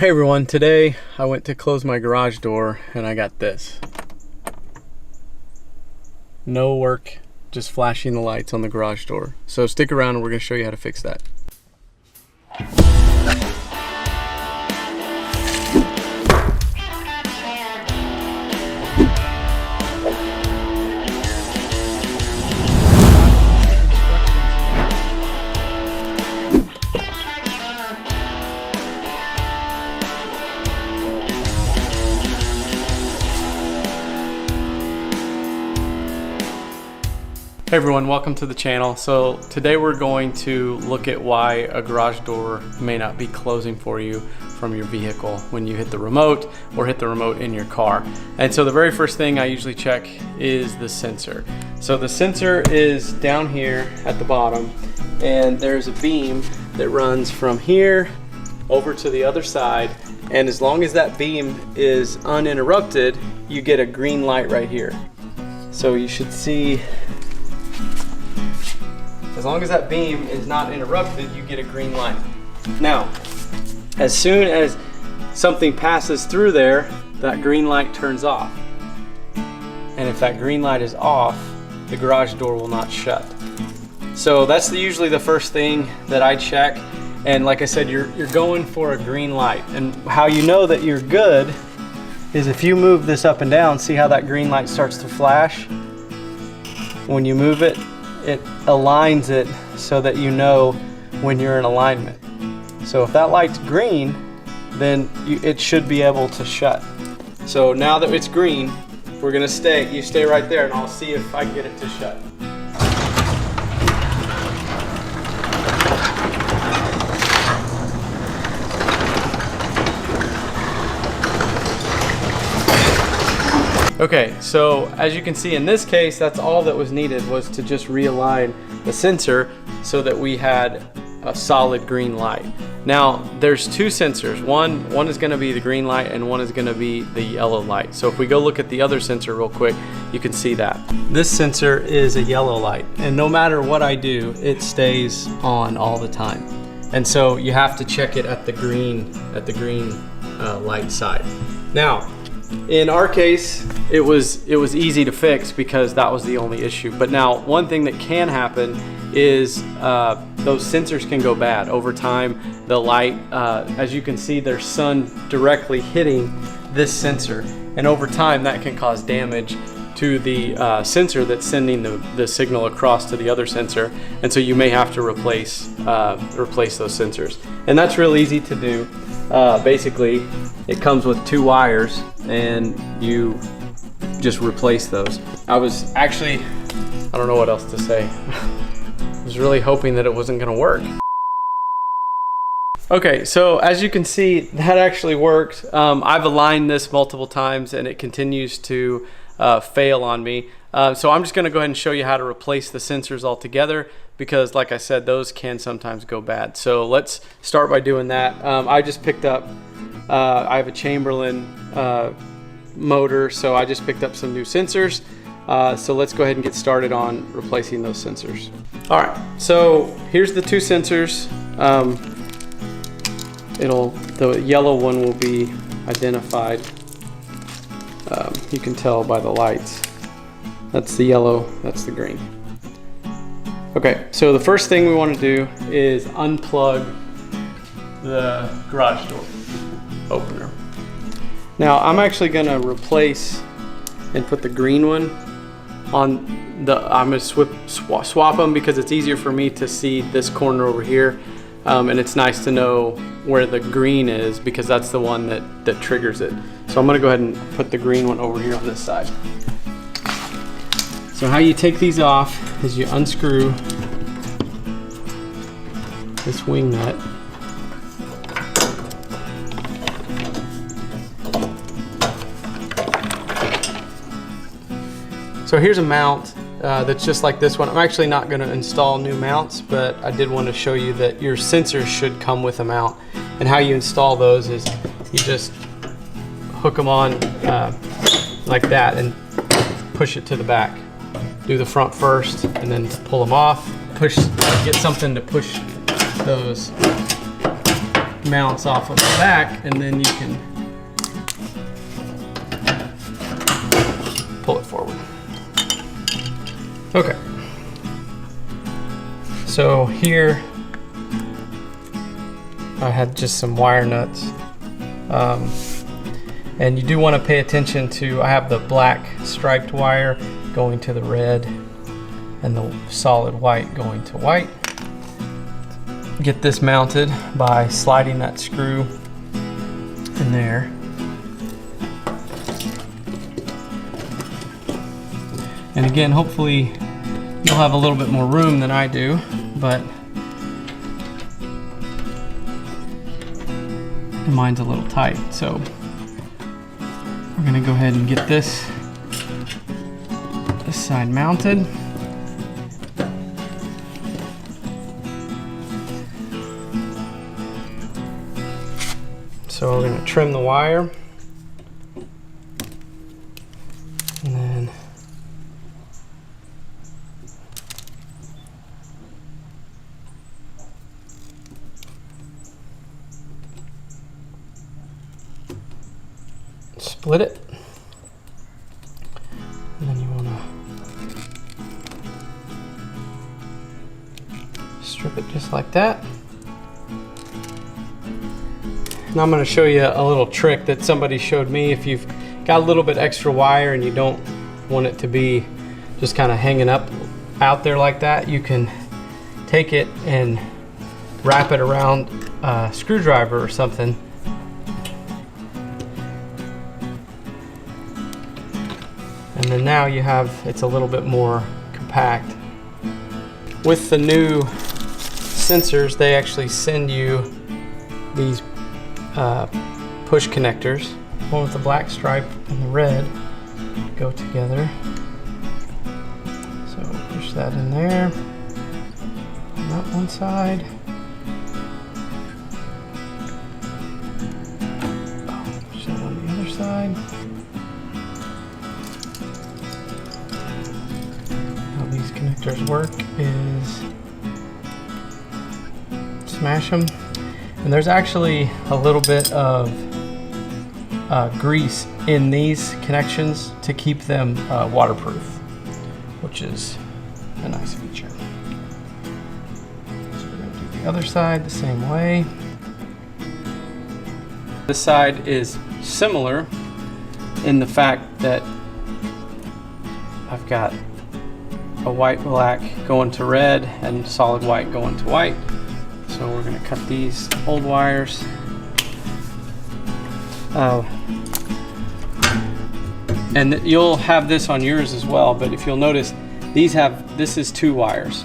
Hey everyone, today I went to close my garage door and I got this. No work, just flashing the lights on the garage door. So stick around and we're gonna show you how to fix that. Hey everyone, welcome to the channel. So today we're going to look at why a garage door may not be closing for you from your vehicle when you hit the remote or hit the remote in your car. And so the very first thing I usually check is the sensor. So the sensor is down here at the bottom, and there's a beam that runs from here over to the other side. And as long as that beam is uninterrupted, you get a green light right here. So you should see, as long as that beam is not interrupted, you get a green light. Now, as soon as something passes through there, that green light turns off. And if that green light is off, the garage door will not shut. So that's usually the first thing that I check. And like I said, you're going for a green light. And how you know that you're good is if you move this up and down, see how that green light starts to flash? When you move it, it aligns it so that you know when you're in alignment. So if that light's green, then it should be able to shut. So now that it's green, we're gonna you stay right there and I'll see if I can get it to shut. Okay, so as you can see in this case, that's all that was needed, was to just realign the sensor so that we had a solid green light. Now, there's two sensors. One is gonna be the green light and one is gonna be the yellow light. So if we go look at the other sensor real quick, you can see that. This sensor is a yellow light, and no matter what I do, it stays on all the time. And so you have to check it at the green light side. Now, in our case, it was easy to fix because that was the only issue. But now, one thing that can happen is those sensors can go bad. Over time, the light, as you can see, there's sun directly hitting this sensor. And over time, that can cause damage to the sensor that's sending the signal across to the other sensor. And so you may have to replace those sensors. And that's real easy to do. Basically, it comes with two wires and you just replace those. I don't know what else to say. I was really hoping that it wasn't gonna work. Okay, so as you can see, that actually worked. I've aligned this multiple times and it continues to fail on me. So I'm just gonna go ahead and show you how to replace the sensors altogether, because like I said, those can sometimes go bad. So let's start by doing that. I just picked up, I have a Chamberlain motor, so I just picked up some new sensors. So let's go ahead and get started on replacing those sensors. All right, so here's the two sensors. The yellow one will be identified. You can tell by the lights. That's the yellow, that's the green. Okay, so the first thing we want to do is unplug the garage door opener. Now I'm actually going to replace and put the green one on the, I'm going to swap them because it's easier for me to see this corner over here. And it's nice to know where the green is because that's the one that triggers it. So I'm going to go ahead and put the green one over here on this side. So how you take these off is you unscrew this wing nut. So here's a mount that's just like this one. I'm actually not going to install new mounts, but I did want to show you that your sensors should come with a mount. And how you install those is you just hook them on like that and push it to the back. Do the front first and then pull them off. Get something to push those mounts off of the back, and then you can pull it forward. Okay. So here I had just some wire nuts. And you do want to pay attention to, I have the black striped wire going to the red and the solid white going to white. Get this mounted by sliding that screw in there. And again, hopefully you'll have a little bit more room than I do, but mine's a little tight. So we're gonna go ahead and get this side mounted. So we're gonna trim the wire, and then split it, and then you want to strip it just like that. Now I'm going to show you a little trick that somebody showed me. If you've got a little bit extra wire and you don't want it to be just kind of hanging up out there like that, you can take it and wrap it around a screwdriver or something. And then now you have, it's a little bit more compact. With the new sensors, they actually send you these push connectors. One with the black stripe and the red go together. So push that in there on that one side. Push that on the other side. How these connectors work is smash them. And there's actually a little bit of grease in these connections to keep them waterproof, which is a nice feature. So we're going to do the other side the same way. This side is similar in the fact that I've got a white black going to red and solid white going to white. So we're going to cut these old wires. And you'll have this on yours as well, but if you'll notice, this is 2 wires,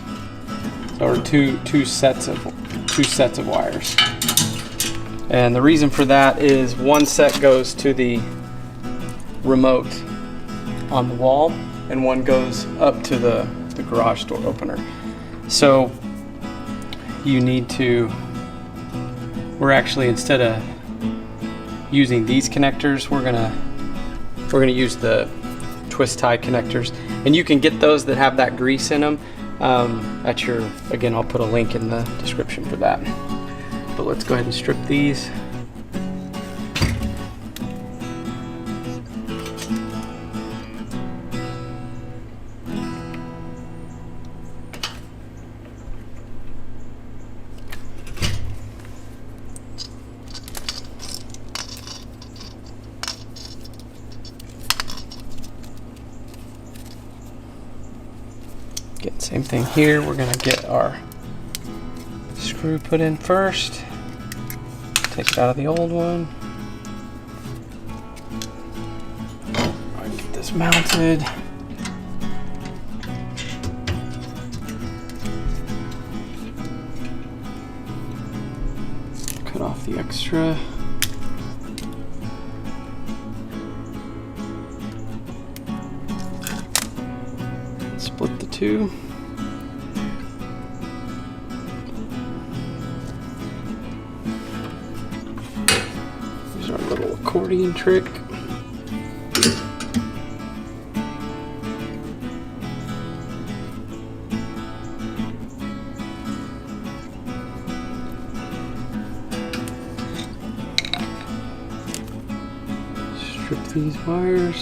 or two sets of wires. And the reason for that is one set goes to the remote on the wall, and one goes up to the garage door opener. So you need to, we're actually, instead of using these connectors, we're gonna use the twist tie connectors, and you can get those that have that grease in them at your, again, I'll put a link in the description for that. But let's go ahead and strip these. Same thing here, we're going to get our screw put in first, take it out of the old one, get this mounted, cut off the extra. Split the two. Here's our little accordion trick. Strip these wires.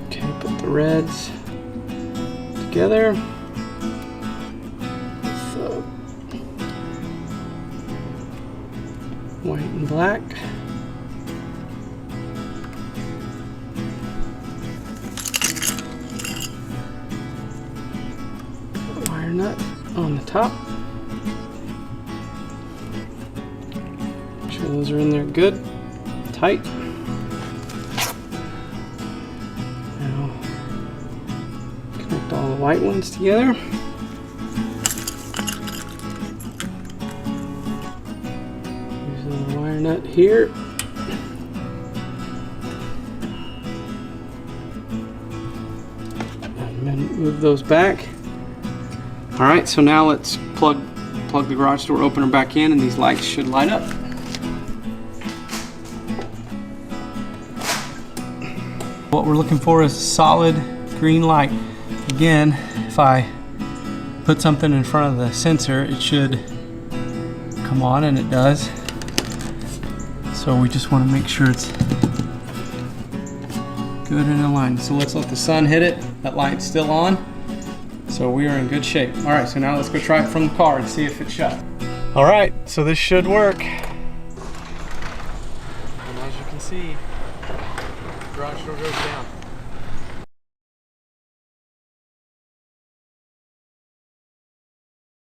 Okay, put the reds together. So, white and black. Wire nut on the top. Make sure those are in there good, tight. Now connect all the white ones together. Use a little wire nut here. And then move those back. All right, so now let's plug the garage door opener back in, and these lights should light up. What we're looking for is a solid green light. Again, if I put something in front of the sensor, it should come on, and it does. So we just want to make sure it's good and aligned. So let's let the sun hit it. That light's still on. So we are in good shape. All right, so now let's go try it from the car and see if it's shut. All right, so this should work. And as you can see, the garage door goes down.